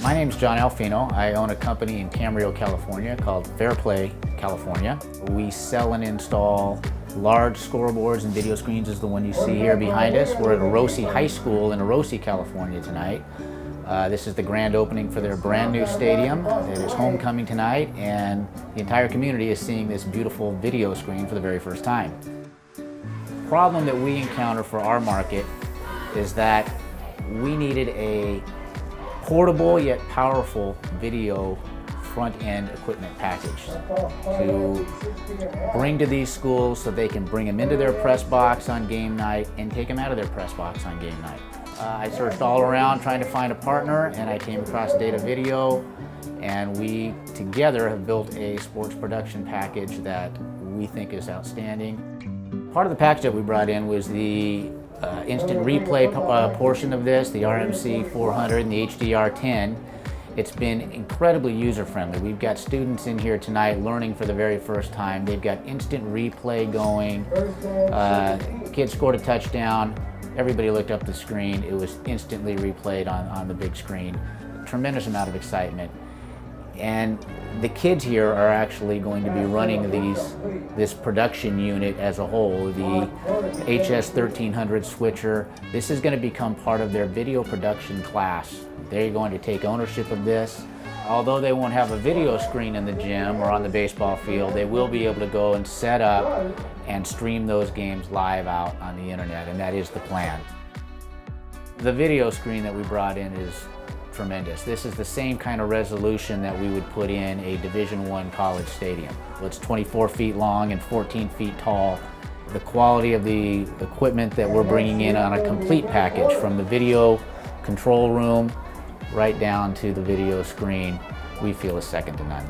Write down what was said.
My name's John Alfino. I own a company in Camarillo, California called Fair-Play California. We sell and install large scoreboards and video screens as the one you see here behind us. We're at Orosi High School in Orosi, California tonight. This is the grand opening for their brand new stadium. It is homecoming tonight, and the entire community is seeing this beautiful video screen for the very first time. The problem that we encounter for our market is that we needed a portable yet powerful video front-end equipment package to bring to these schools so they can bring them into their press box on game night and take them out of their press box on game night. I searched all around trying to find a partner, and I came across Datavideo, and we together have built a sports production package that we think is outstanding. Part of the package that we brought in was the instant replay portion of this, the RMC 400 and the HDR10. It's been incredibly user-friendly. We've got students in here tonight learning for the very first time. They've got instant replay going. Kids scored a touchdown. Everybody looked up the screen. It was instantly replayed on the big screen. Tremendous amount of excitement. And the kids here are actually going to be running this production unit as a whole, the HS 1300 switcher. This is going to become part of their video production class. They're going to take ownership of this. Although they won't have a video screen in the gym or on the baseball field, they will be able to go and set up and stream those games live out on the internet, and that is the plan. The video screen that we brought in is tremendous. This is the same kind of resolution that we would put in a Division I college stadium. It's 24 feet long and 14 feet tall. The quality of the equipment that we're bringing in on a complete package, from the video control room right down to the video screen, we feel is second to none.